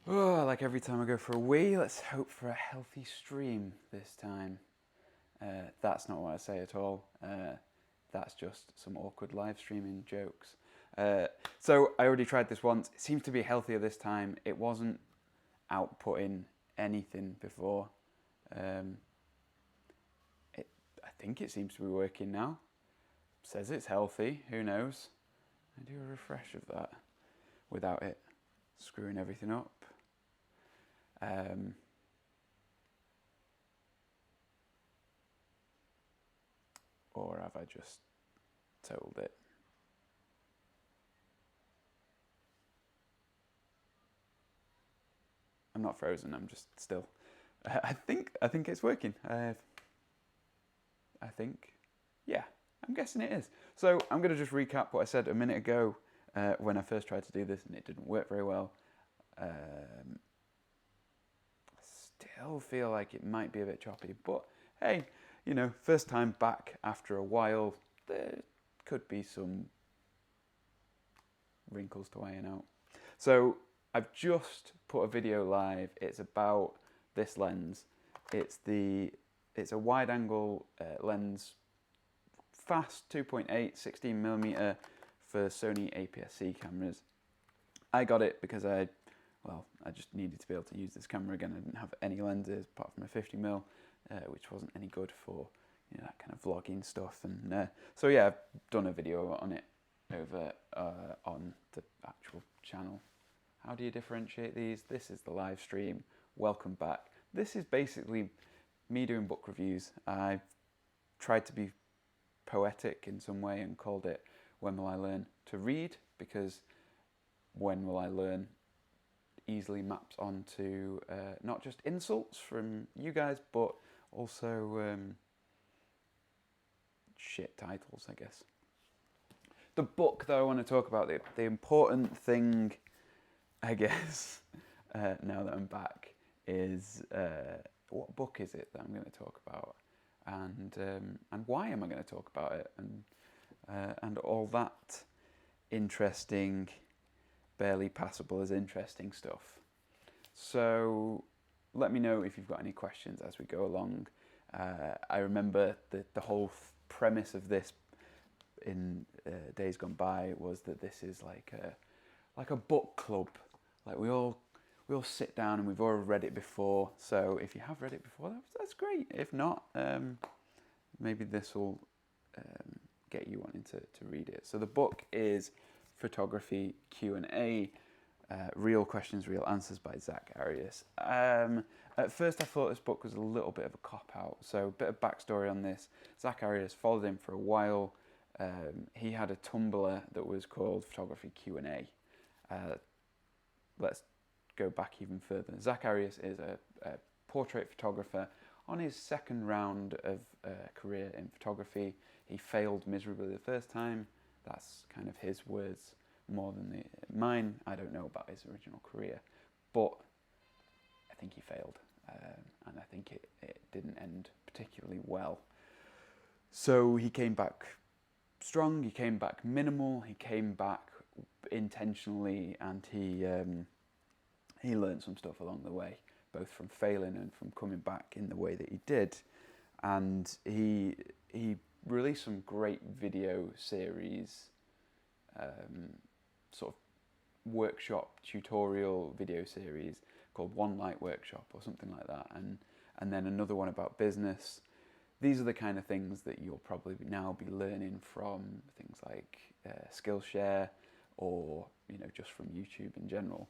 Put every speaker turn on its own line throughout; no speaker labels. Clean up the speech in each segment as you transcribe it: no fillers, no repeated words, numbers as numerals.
Oh, like every time I go for a wee, let's hope for a healthy stream this time. That's not what I say at all. That's just some awkward live streaming jokes. So I already tried this once. It seems to be healthier this time. It wasn't outputting anything before. Um, I think it seems to be working now. Says it's healthy. Who knows? I do a refresh of that without it screwing everything up. Or have I just told it? I'm not frozen. I'm just still. I think it's working. I think, yeah, I'm guessing it is. So I'm going to just recap what I said a minute ago when I first tried to do this, and it didn't work very well. Still feel like it might be a bit choppy, but hey, first time back after a while, there could be some wrinkles to iron out. So I've just put a video live. It's about this lens. It's a wide angle lens, fast 2.8, 16mm for Sony APS-C cameras. I got it because I just needed to be able to use this camera again. I didn't have any lenses apart from a 50mm, which wasn't any good for that kind of vlogging stuff. And so yeah, I've done a video on it over on the actual channel. How do you differentiate these? This is the live stream. Welcome back. This is basically me doing book reviews. I've tried to be poetic in some way and called it When Will I Learn to Read, because when will I learn easily maps onto not just insults from you guys, but also shit titles, I guess. The book that I want to talk about, the important thing, I guess, now that I'm back, is what book is it that I'm going to talk about, and why am I going to talk about it, and all that interesting, barely passable as interesting stuff. So let me know if you've got any questions as we go along. I remember the whole premise of this in days gone by was that this is like a book club. Like we all sit down and we've all read it before. So if you have read it before, that's great. If not, maybe this will get you wanting to read it. So the book is Photography Q&A, Real Questions, Real Answers by Zack Arias. At first I thought this book was a little bit of a cop-out. So a bit of backstory on this. Zack Arias, followed him for a while. He had a Tumblr that was called Photography Q&A. Let's go back even further. Zack Arias is a portrait photographer on his second round of career in photography. He failed miserably the first time. That's kind of his words more than mine. I don't know about his original career, but I think he failed, and I think it didn't end particularly well. So he came back strong, he came back minimal, he came back intentionally, and he learned some stuff along the way, both from failing and from coming back in the way that he did. And he released some great video series, sort of workshop tutorial video series called One Light Workshop or something like that, and then another one about business. These are the kind of things that you'll probably now be learning from things like Skillshare or just from YouTube in general.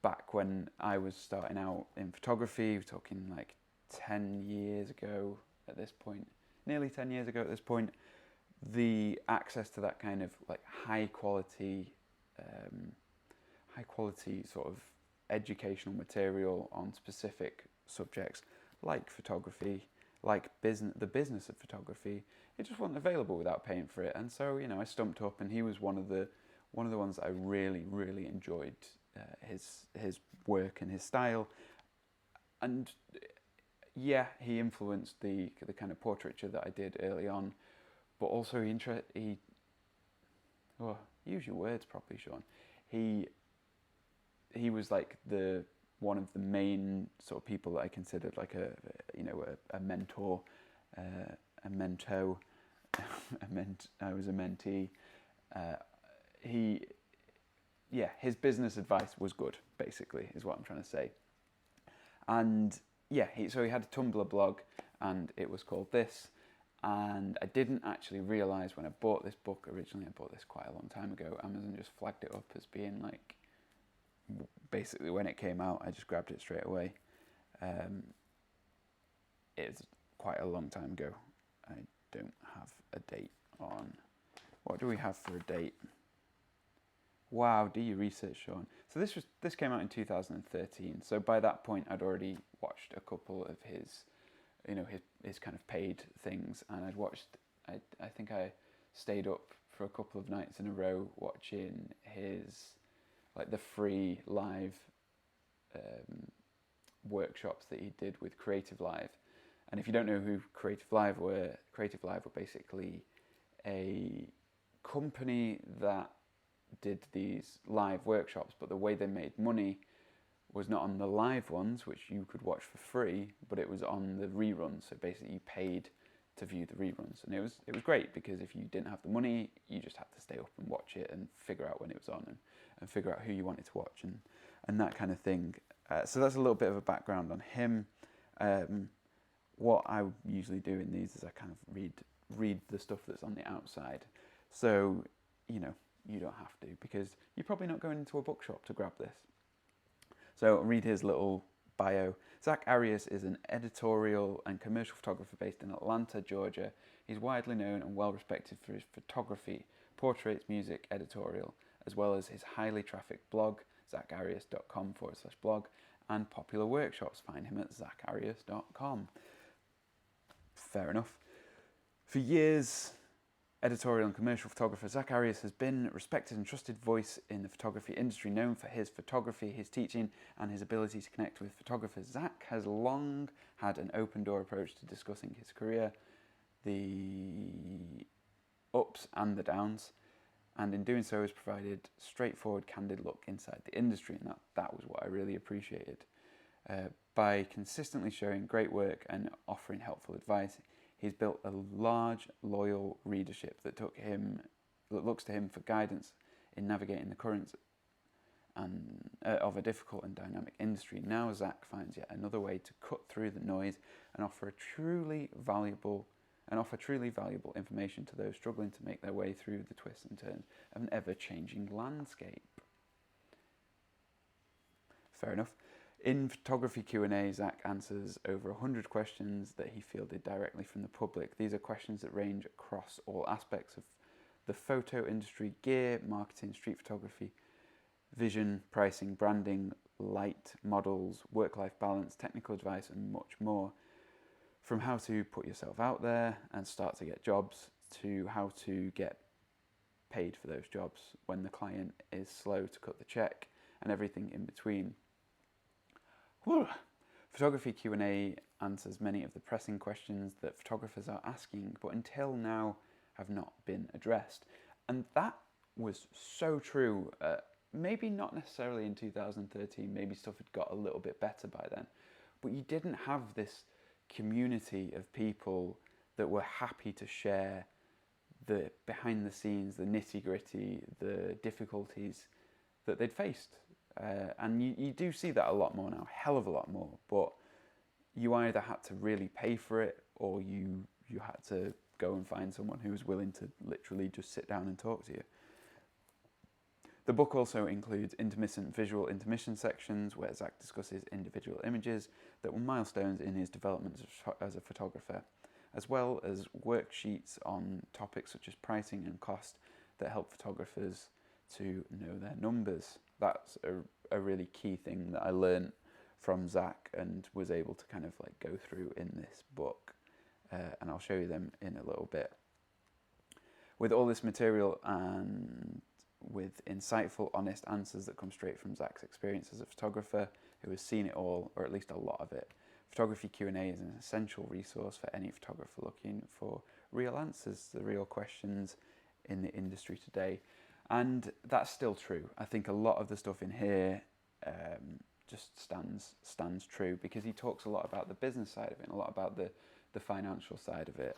Back when I was starting out in photography, we're talking like 10 years ago at this point, nearly 10 years ago at this point, the access to that kind of like high quality sort of educational material on specific subjects like photography, like the business of photography, it just wasn't available without paying for it. And so I stumped up, and he was one of the ones that I really enjoyed his work and his style. And yeah, he influenced the kind of portraiture that I did early on, but also use your words properly, Sean. He he was like one of the main sort of people that I considered like a mentor, a mento, I was a mentee. His business advice was good, basically, is what I'm trying to say. And yeah, so he had a Tumblr blog, and it was called This. And I didn't actually realise when I bought this book originally, I bought this quite a long time ago, Amazon just flagged it up as being like, basically when it came out, I just grabbed it straight away. It's quite a long time ago. I don't have a date on. What do we have for a date? Wow, do your research, Sean. So this came out in 2013. So by that point, I'd already watched a couple of his kind of paid things, and I think I stayed up for a couple of nights in a row watching his, like, the free live workshops that he did with Creative Live. And if you don't know who Creative Live were basically a company that did these live workshops, but the way they made money was not on the live ones, which you could watch for free, but it was on the reruns. So basically you paid to view the reruns. And it was great, because if you didn't have the money, you just had to stay up and watch it and figure out when it was on, and figure out who you wanted to watch, and that kind of thing. So that's a little bit of a background on him. What I usually do in these is I kind of read the stuff that's on the outside. So, you don't have to, because you're probably not going into a bookshop to grab this. So I'll read his little bio. Zack Arias is an editorial and commercial photographer based in Atlanta, Georgia. He's widely known and well respected for his photography, portraits, music, editorial, as well as his highly trafficked blog, zackarias.com/blog, and popular workshops. Find him at zackarias.com. Fair enough. For years, editorial and commercial photographer Zack Arias has been a respected and trusted voice in the photography industry, known for his photography, his teaching, and his ability to connect with photographers. Zack has long had an open-door approach to discussing his career, the ups and the downs, and in doing so has provided straightforward, candid look inside the industry, and that was what I really appreciated. By consistently showing great work and offering helpful advice, he's built a large, loyal readership that looks to him for guidance in navigating the currents of a difficult and dynamic industry. Now Zack finds yet another way to cut through the noise and offer truly valuable information to those struggling to make their way through the twists and turns of an ever-changing landscape. Fair enough. In Photography Q&A, Zack answers over 100 questions that he fielded directly from the public. These are questions that range across all aspects of the photo industry: gear, marketing, street photography, vision, pricing, branding, light, models, work-life balance, technical advice, and much more. From how to put yourself out there and start to get jobs, to how to get paid for those jobs when the client is slow to cut the check, and everything in between. Photography Q&A answers many of the pressing questions that photographers are asking, but until now have not been addressed. And that was so true. Maybe not necessarily in 2013, maybe stuff had got a little bit better by then, but you didn't have this community of people that were happy to share the behind the scenes, the nitty gritty, the difficulties that they'd faced. And you do see that a lot more now, hell of a lot more, but you either had to really pay for it, or you had to go and find someone who was willing to literally just sit down and talk to you. The book also includes intermittent visual intermission sections where Zack discusses individual images that were milestones in his development as a photographer, as well as worksheets on topics such as pricing and cost that help photographers to know their numbers. That's a really key thing that I learned from Zack and was able to kind of like go through in this book, and I'll show you them in a little bit. With all this material and with insightful, honest answers that come straight from Zack's experience as a photographer who has seen it all, or at least a lot of it, Photography Q&A is an essential resource for any photographer looking for real answers to the real questions in the industry today. And that's still true. I think a lot of the stuff in here just stands true, because he talks a lot about the business side of it and a lot about the financial side of it.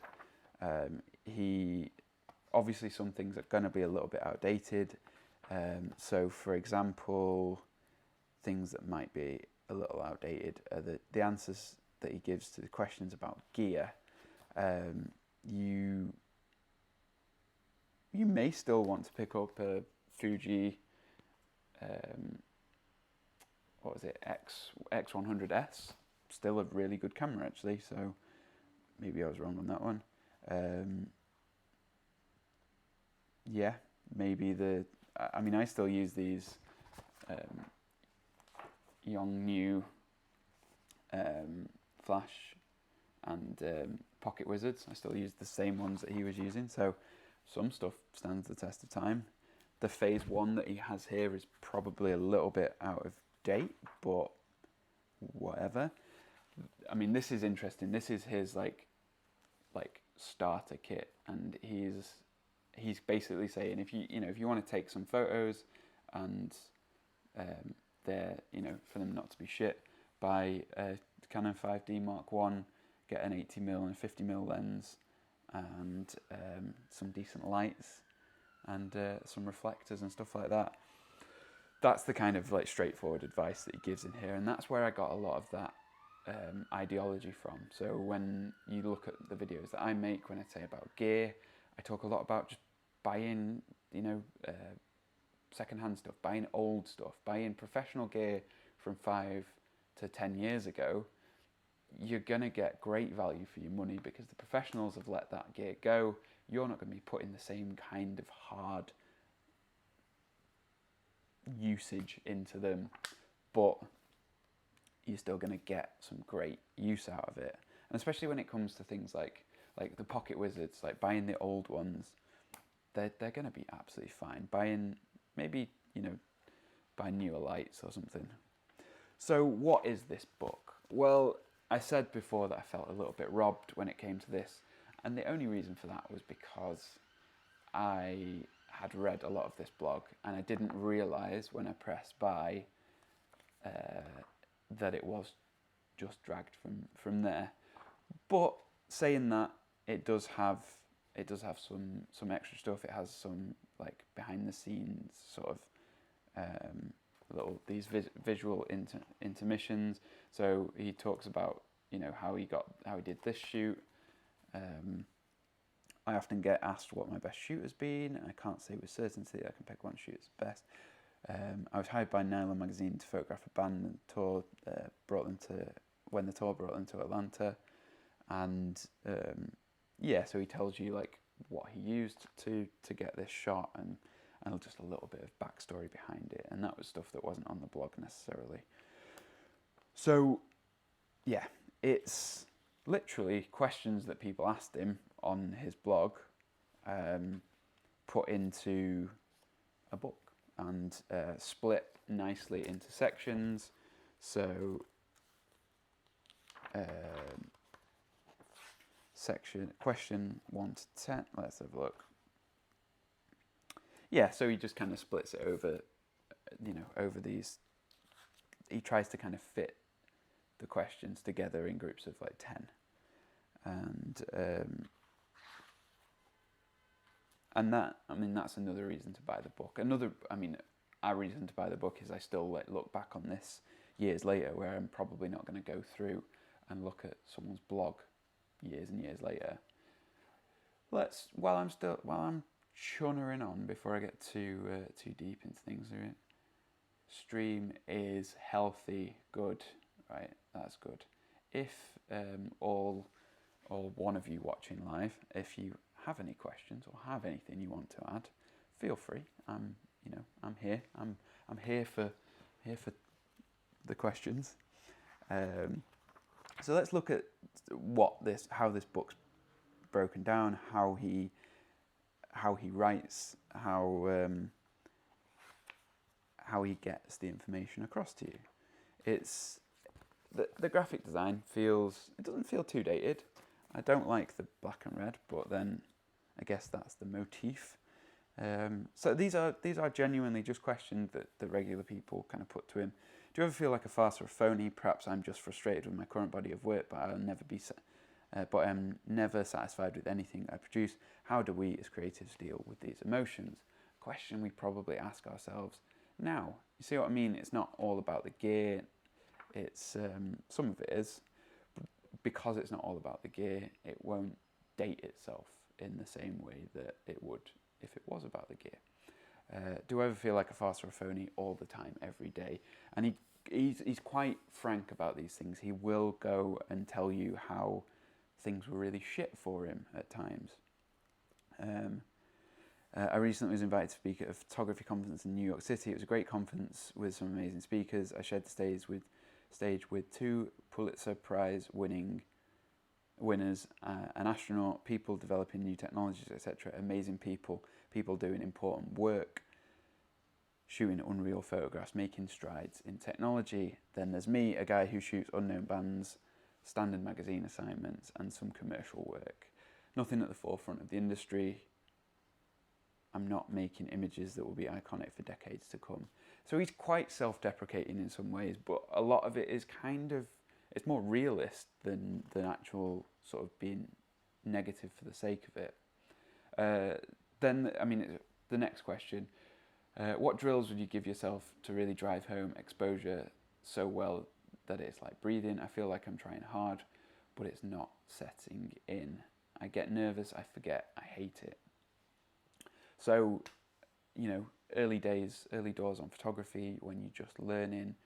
He obviously, some things are going to be a little bit outdated. So, for example, things that might be a little outdated are the answers that he gives to the questions about gear. You may still want to pick up a Fuji, what was it, X100S, still a really good camera actually, so maybe I was wrong on that one. Yeah, maybe I still use these Yongnuo flash and pocket wizards. I still use the same ones that he was using, so some stuff stands the test of time. The phase 1 that he has here is probably a little bit out of date, but whatever. I mean, this is interesting. This is his like starter kit, and he's basically saying, if you want to take some photos and they're, for them not to be shit, buy a Canon 5D Mark 1, get an 80mm and a 50mm lens, and some decent lights, and some reflectors and stuff like that. That's the kind of like straightforward advice that he gives in here, and that's where I got a lot of that ideology from. So when you look at the videos that I make, when I say about gear, I talk a lot about just buying, secondhand stuff, buying old stuff, buying professional gear from 5 to 10 years ago. You're gonna get great value for your money because the professionals have let that gear go. You're not gonna be putting the same kind of hard usage into them, but you're still going to get some great use out of it. And especially when it comes to things like the pocket wizards, like buying the old ones, they're going to be absolutely fine. Buy newer lights or something. So what is this book? Well, I said before that I felt a little bit robbed when it came to this, and the only reason for that was because I had read a lot of this blog, and I didn't realise when I pressed buy that it was just dragged from there. But saying that, it does have some extra stuff. It has some like behind the scenes sort of little these visual intermissions. So he talks about how he did this shoot. I often get asked what my best shoot has been, and I can't say with certainty I can pick one shoot as best. I was hired by Nylon magazine to photograph a band, and the tour brought them to Atlanta, and so he tells you like what he used to get this shot, and just a little bit of backstory behind it, and that was stuff that wasn't on the blog necessarily. So yeah, it's literally questions that people asked him on his blog, put into a book and split nicely into sections. So question 1 to 10, let's have a look. Yeah, so he just kind of splits it over these. He tries to kind of fit the questions together in groups of like 10. And that's another reason to buy the book. Our reason to buy the book is I still look back on this years later, where I'm probably not going to go through and look at someone's blog years and years later. While I'm chunnering on before I get too deep into things here. Stream is healthy, good, right? That's good. If all one of you watching live, if you have any questions or have anything you want to add, feel free. I'm here. I'm here for the questions. So let's look at how this book's broken down, how he writes, how he gets the information across to you. It's the graphic design doesn't feel too dated. I don't like the black and red, but then I guess that's the motif. So these are genuinely just questions that regular people kind of put to him. Do you ever feel like a farce or a phony? Perhaps I'm just frustrated with my current body of work, but I'm never satisfied with anything I produce. How do we as creatives deal with these emotions? Question we probably ask ourselves now. You see what I mean? It's not all about the gear. It's some of it is. Because it's not all about the gear, it won't date itself in the same way that it would if it was about the gear. Do I ever feel like a farce or a phony? All the time, every day. And he's quite frank about these things. He will go and tell you how things were really shit for him at times. I recently was invited to speak at a photography conference in New York City. It was a great conference with some amazing speakers. I shared the stage with 2 Pulitzer Prize winners, an astronaut, people developing new technologies, etc. Amazing people doing important work, shooting unreal photographs, making strides in technology. Then there's me, a guy who shoots unknown bands, standard magazine assignments, and some commercial work. Nothing at the forefront of the industry. I'm not making images that will be iconic for decades to come. So he's quite self-deprecating in some ways, but a lot of it is it's more realist than actual sort of being negative for the sake of it. The next question, what drills would you give yourself to really drive home exposure so well that it's like breathing? I feel like I'm trying hard, but it's not setting in. I get nervous, I forget, I hate it. So, early doors on photography, when you're just learning,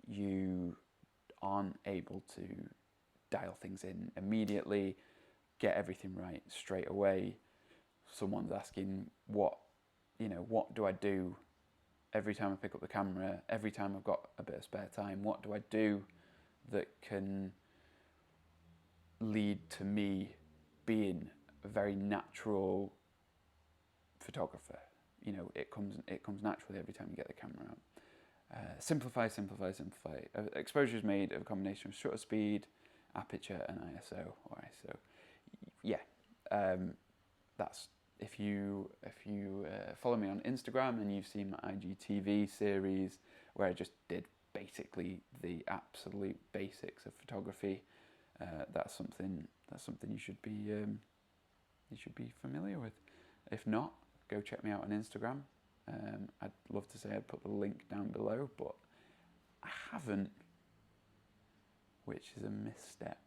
you aren't able to dial things in immediately, get everything right straight away. Someone's asking, what do I do every time I pick up the camera, every time I've got a bit of spare time? What do I do that can lead to me being a very natural photographer? It comes naturally every time you get the camera out. Simplify. Exposure is made of a combination of shutter speed, aperture, and ISO or ISO. Yeah, that's if you follow me on Instagram and you've seen my IGTV series where I just did basically the absolute basics of photography. That's something you should be familiar with. If not, go check me out on Instagram. I'd love to say I'd put the link down below, but I haven't, which is a misstep.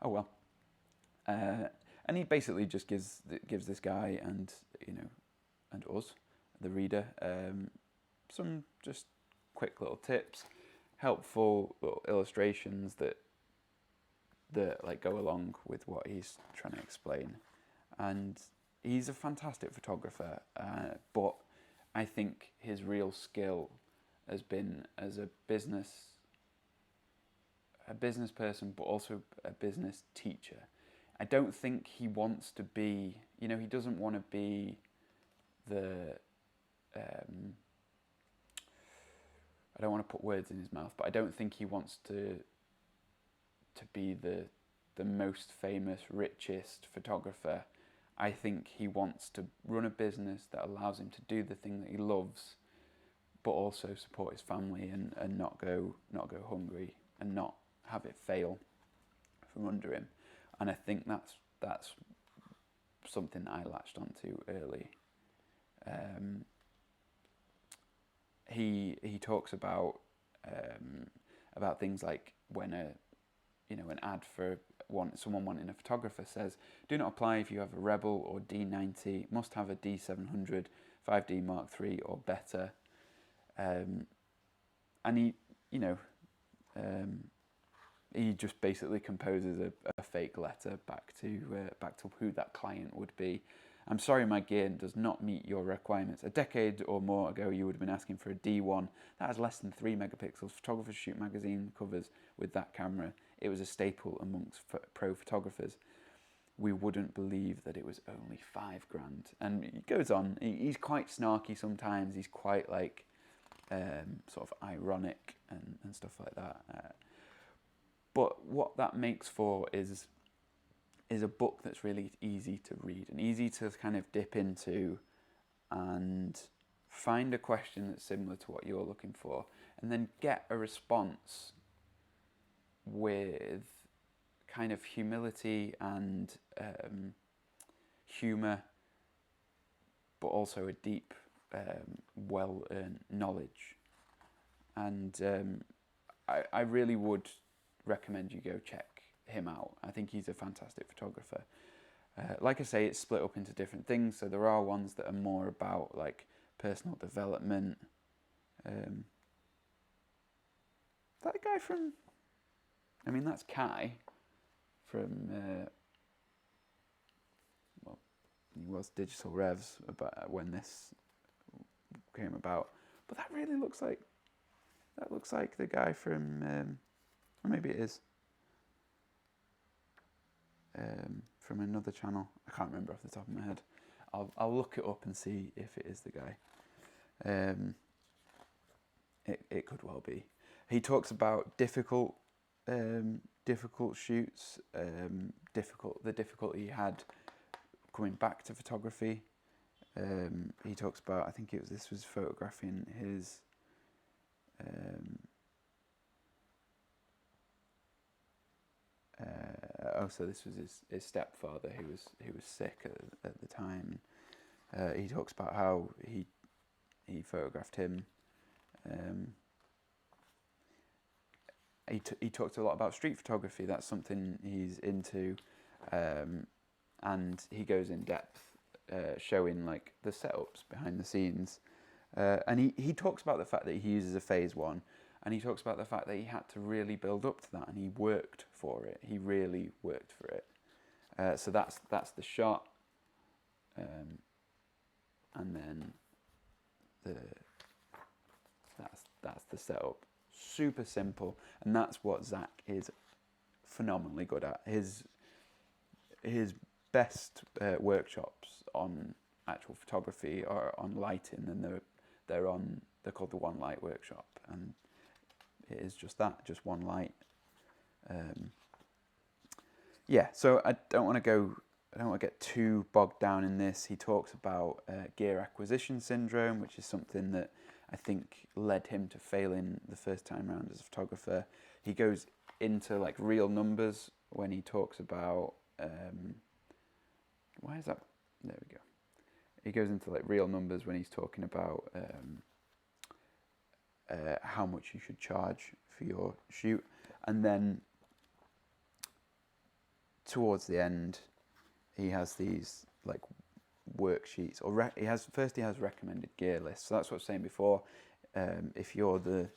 Oh well. And he basically just gives this guy and us, the reader, some just quick little tips, helpful little illustrations that like go along with what he's trying to explain. And he's a fantastic photographer, but I think his real skill has been as a business person, but also a business teacher. I don't think he wants to be, he doesn't want to be the, I don't want to put words in his mouth, but I don't think he wants to be the most famous, richest photographer. I think he wants to run a business that allows him to do the thing that he loves, but also support his family and not go hungry and not have it fail from under him. And I think that's something I latched onto early. He talks about things like when an ad for someone wanting a photographer says, do not apply if you have a Rebel or D90, must have a D700, 5D Mark III or better. And he just basically composes a fake letter back to who that client would be. I'm sorry, my gear does not meet your requirements. A decade or more ago, you would have been asking for a D1. That has less than 3 megapixels. Photographers shoot magazine covers with that camera. It was a staple amongst pro photographers. We wouldn't believe that it was only $5,000. And he goes on. He's quite snarky sometimes. He's quite like sort of ironic and stuff like that. But what that makes for is is a book that's really easy to read and easy to kind of dip into and find a question that's similar to what you're looking for, and then get a response with kind of humility and humour, but also a deep, well-earned knowledge. And I really would recommend you go check him out. I think he's a fantastic photographer. Like I say, it's split up into different things. So there are ones that are more about like personal development. That guy from, I mean, that's Kai from, well, he was Digital Revs about when this came about. But that really looks like, the guy from, or maybe it is. From another channel. I can't remember off the top of my head. I'll look it up and see if it is the guy. It could well be. He talks about difficult shoots, the difficulty he had coming back to photography. He talks about, I think this was photographing his so this was his stepfather who was sick at the time. He talks about how he photographed him. He talked a lot about street photography. That's something he's into, and he goes in depth, showing like the setups behind the scenes. And he talks about the fact that he uses a phase one. And he talks about the fact that he had to really build up to that, and he worked for it. He really worked for it. So that's the shot, and then that's the setup. Super simple, and that's what Zack is phenomenally good at. His best workshops on actual photography are on lighting, and they're called the One Light Workshop, and it is just that, just one light. So I don't want to get too bogged down in this. He talks about gear acquisition syndrome, which is something that I think led him to failing the first time around as a photographer. He goes into like real numbers when he talks about why is that? There we go. He goes into like real numbers when he's talking about how much you should charge for your shoot, and then towards the end he has these like worksheets, or he has recommended gear lists. So that's what I was saying before. If you're the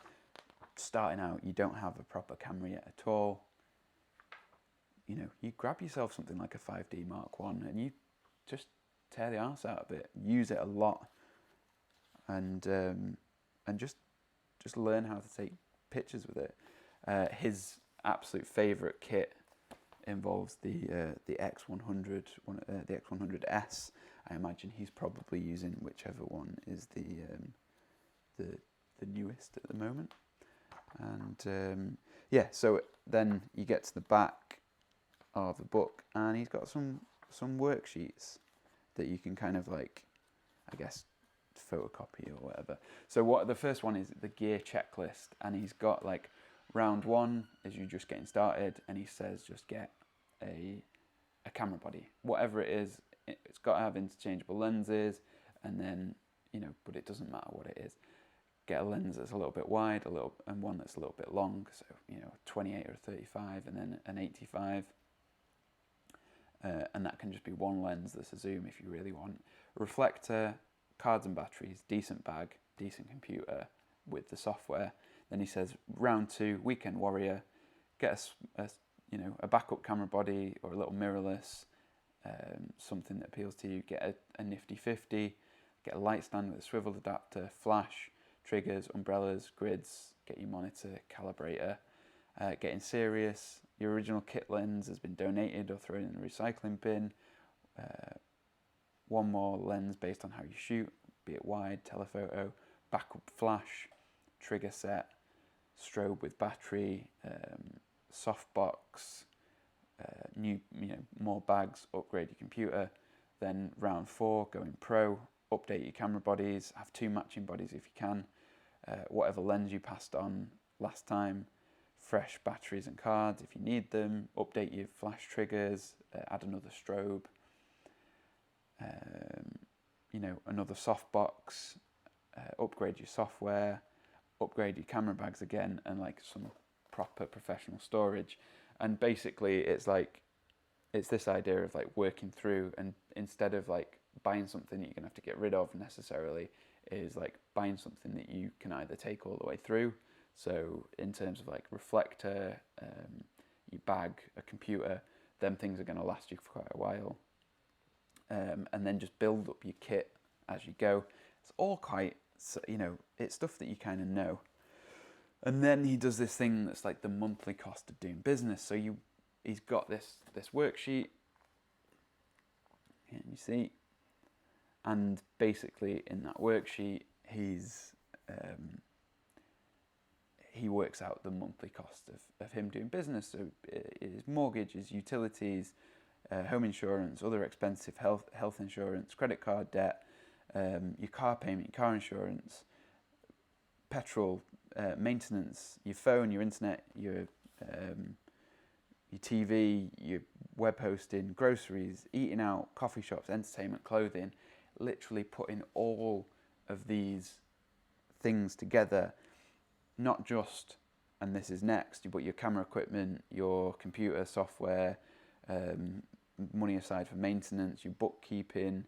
starting out, you don't have a proper camera yet at all, you grab yourself something like a 5D Mark 1 and you just tear the arse out of it, use it a lot, and just learn how to take pictures with it. His absolute favourite kit involves the X100, the X100S. I imagine he's probably using whichever one is the newest at the moment. And so then you get to the back of the book, and he's got some worksheets that you can kind of like, I guess, photocopy or whatever. So the first one is the gear checklist, and he's got like round one is you just getting started, and he says just get a camera body, whatever it is. It's got to have interchangeable lenses, and then but it doesn't matter what it is. Get a lens that's a little bit wide, and one that's a little bit long. So 28 or 35, and then an 85. And that can just be one lens that's a zoom if you really want. Reflector, cards and batteries, decent bag, decent computer with the software. Then he says round two, weekend warrior, get a backup camera body or a little mirrorless, something that appeals to you. Get a nifty 50, get a light stand with a swivel adapter, flash, triggers, umbrellas, grids, get your monitor, calibrator. Getting serious, your original kit lens has been donated or thrown in the recycling bin. One more lens based on how you shoot, be it wide, telephoto, backup flash, trigger set, strobe with battery, softbox, more bags, upgrade your computer. Then round 4, going pro, update your camera bodies, have 2 matching bodies if you can, whatever lens you passed on last time, fresh batteries and cards if you need them, update your flash triggers, add another strobe, another softbox, upgrade your software, upgrade your camera bags again, and like some proper professional storage. And basically it's this idea of like working through, and instead of like buying something that you're gonna have to get rid of necessarily, is like buying something that you can either take all the way through. So in terms of like reflector, your bag, a computer, them things are going to last you for quite a while. And then just build up your kit as you go. It's all quite, it's stuff that you kind of know. And then he does this thing that's like the monthly cost of doing business. So he's got this worksheet, and you see, and basically in that worksheet, he works out the monthly cost of him doing business. So his mortgage, his utilities, home insurance, other expensive health insurance, credit card debt, your car payment, your car insurance, petrol, maintenance, your phone, your internet, your TV, your web hosting, groceries, eating out, coffee shops, entertainment, clothing. Literally putting all of these things together, not just, and this is next, but your camera equipment, your computer software, money aside for maintenance, your bookkeeping,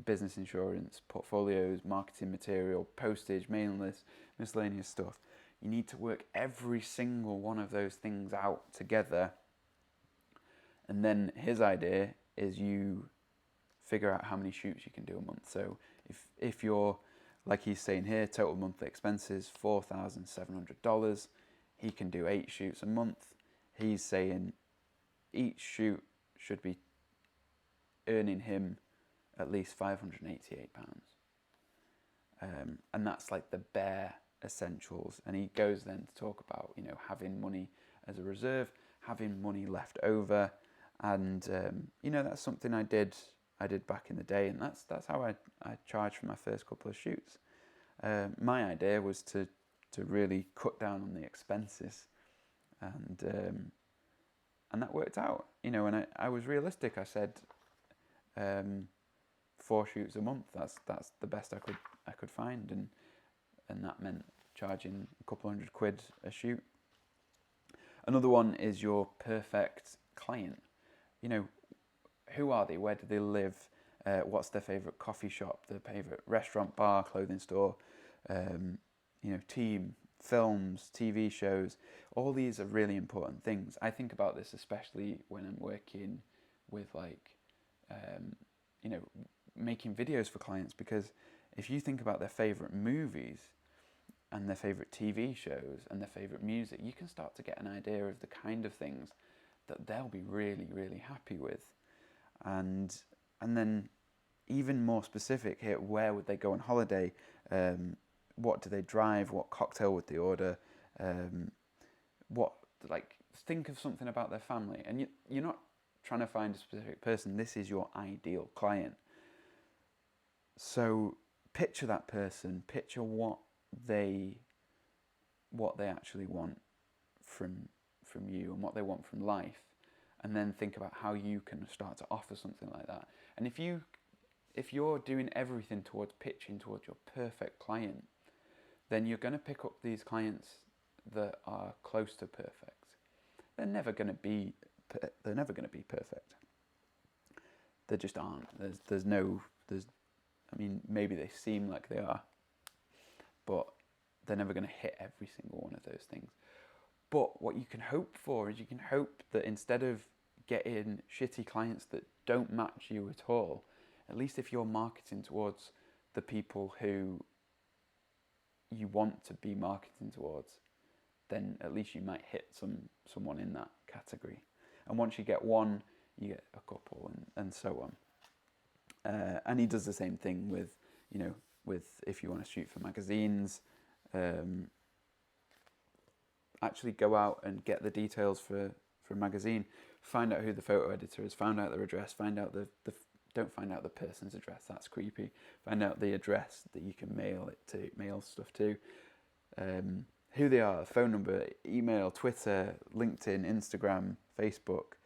business insurance, portfolios, marketing material, postage, mailing lists, miscellaneous stuff. You need to work every single one of those things out together. And then his idea is you figure out how many shoots you can do a month. So if you're, like he's saying here, total monthly expenses, $4,700, he can do 8 shoots a month. He's saying each shoot should be earning him at least £588. And that's like the bare essentials. And he goes then to talk about, having money as a reserve, having money left over. And, that's something I did back in the day. And that's how I charged for my first couple of shoots. My idea was to really cut down on the expenses. And that worked out, and I was realistic. I said 4 shoots a month. That's the best I could find, and that meant charging a couple £100 a shoot. Another one is your perfect client. Who are they? Where do they live? What's their favourite coffee shop? Their favourite restaurant, bar, clothing store? Team, films, TV shows. All these are really important things. I think about this especially when I'm working with making videos for clients, because if you think about their favourite movies and their favourite TV shows and their favourite music, you can start to get an idea of the kind of things that they'll be really, really happy with. And then even more specific here, where would they go on holiday? What do they drive? What cocktail would they order? Think of something about their family. And you're not trying to find a specific person. This is your ideal client. So picture that person. Picture what they actually want from you and what they want from life. And then think about how you can start to offer something like that. And if you're doing everything towards pitching towards your perfect client, then you're going to pick up these clients that are close to perfect. They're never going to be perfect. They just aren't. Maybe they seem like they are, but they're never going to hit every single one of those things. But what you can hope for is you can hope that instead of getting shitty clients that don't match you at all, at least if you're marketing towards the people who you want to be marketing towards, then at least you might hit someone in that category. And once you get one, you get a couple, and so on. And he does the same thing with if you want to shoot for magazines, actually go out and get the details for for a magazine. Find out who the photo editor is. Find out their address. Find out don't find out the person's address. That's creepy. Find out the address that you can mail stuff to. Who they are, phone number, email, Twitter, LinkedIn, Instagram, Facebook.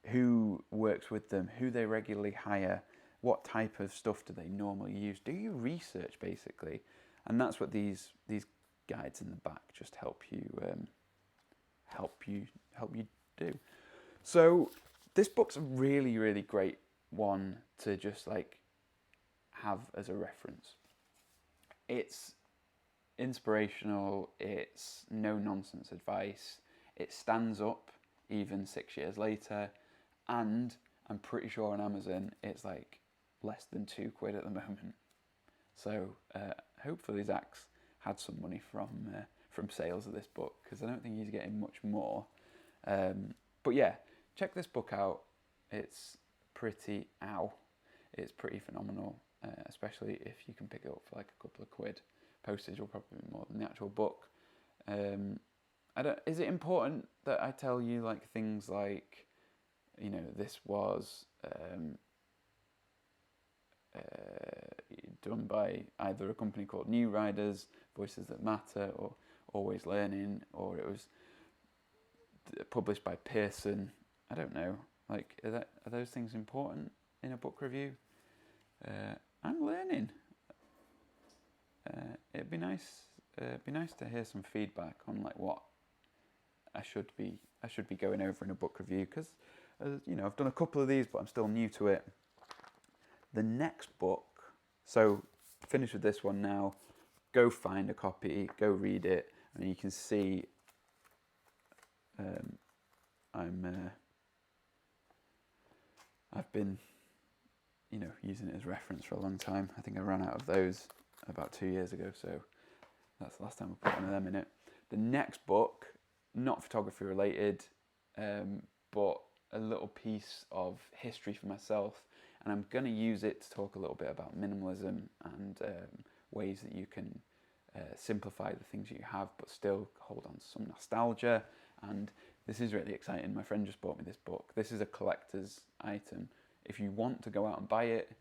Who works with them? Who they regularly hire? What type of stuff do they normally use? Do your research, basically, and that's what these guides in the back just help you do. So this book's a really, really great one to just like have as a reference. It's inspirational. It's no nonsense advice. It stands up even 6 years later, and I'm pretty sure on Amazon it's like less than £2 at the moment. So hopefully Zack's had some money from sales of this book, because I don't think he's getting much more. But yeah, check this book out. It's pretty phenomenal, especially if you can pick it up for like a couple of quid. Postage will probably be more than the actual book. Is it important that I tell you like things like, you know, this was done by either a company called New Riders, Voices That Matter, or Always Learning, or it was published by Pearson? I don't know. Like, are those things important in a book review? I'm learning. It'd be nice. It'd be nice to hear some feedback on like what I should be going over in a book review, because you know, I've done a couple of these, but I'm still new to it. The next book. So finish with this one now. Go find a copy. Go read it, and you can see. I've been, you know, using it as reference for a long time. I think I ran out of those about 2 years ago, so that's the last time I put one of them in it. The next book, not photography related, but a little piece of history for myself, and I'm going to use it to talk a little bit about minimalism and ways that you can simplify the things you have but still hold on to some nostalgia. And this is really exciting. My friend just bought me this book. This is a collector's item. If you want to go out and buy it,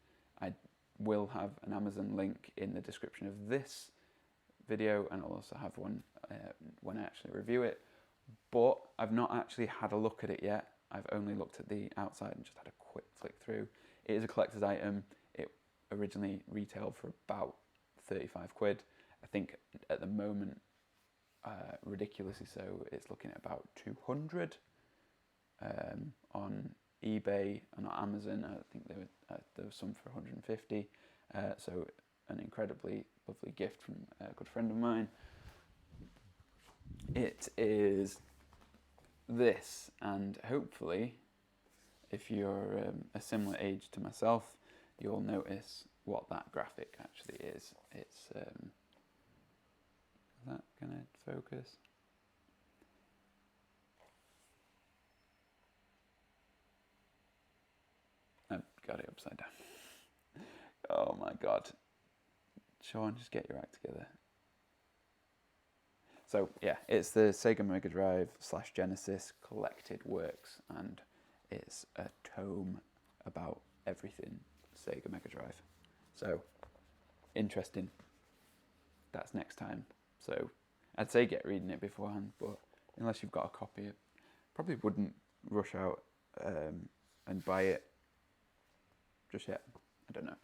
I will have an Amazon link in the description of this video, and I'll also have one when I actually review it. But I've not actually had a look at it yet. I've only looked at the outside and just had a quick flick through. It is a collector's item. It originally retailed for about £35. I think at the moment, ridiculously so, it's looking at about 200 on eBay and on Amazon. I think there was some for 150. So an incredibly lovely gift from a good friend of mine. It is this, and hopefully, if you're a similar age to myself, you'll notice what that graphic actually is. It's is that gonna focus? I've got it upside down. Oh my god. Sean, just get your act together. So yeah, it's the Sega Mega Drive / Genesis collected works, and it's a tome about everything Sega Mega Drive. So interesting. That's next time. So I'd say get reading it beforehand, but unless you've got a copy, I probably wouldn't rush out and buy it just yet. I don't know.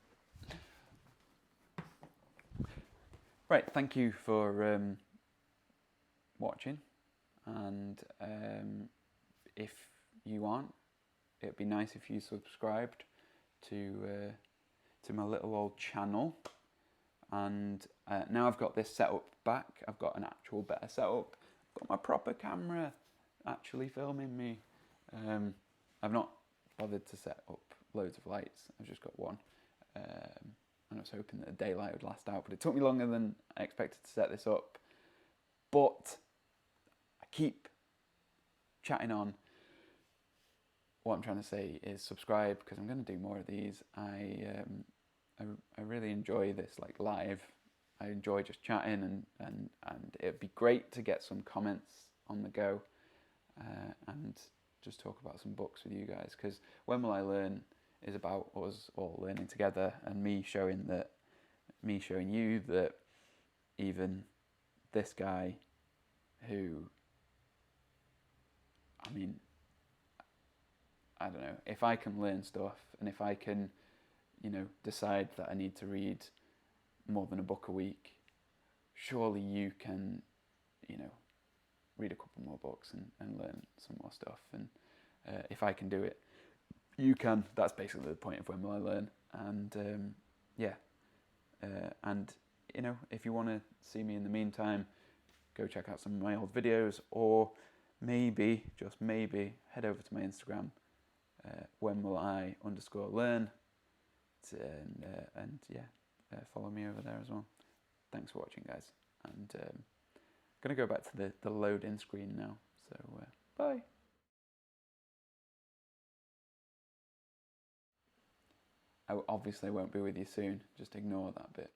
Right, thank you for watching, and if you aren't, it'd be nice if you subscribed to my little old channel. And now I've got this setup back. I've got an actual better setup. I've got my proper camera actually filming me. I've not bothered to set up loads of lights. I've just got one. And I was hoping that the daylight would last out, but it took me longer than I expected to set this up. But I keep chatting on. What I'm trying to say is subscribe, because I'm going to do more of these. I really enjoy this, like, live. I enjoy just chatting, and it'd be great to get some comments on the go. and just talk about some books with you guys, because When Will I Learn is about us all learning together, and me showing you that even this guy who, I mean, I don't know, if I can learn stuff and if I can, decide that I need to read more than a book a week, surely you can, read a couple more books and learn some more stuff. And if I can do it, you can. That's basically the point of When Will I Learn. And and if you want to see me in the meantime, go check out some of my old videos, or maybe, just maybe, head over to my Instagram, When Will I _learn, and follow me over there as well. Thanks for watching, guys, and I'm gonna go back to the load in screen now, so bye. I obviously won't be with you soon, just ignore that bit.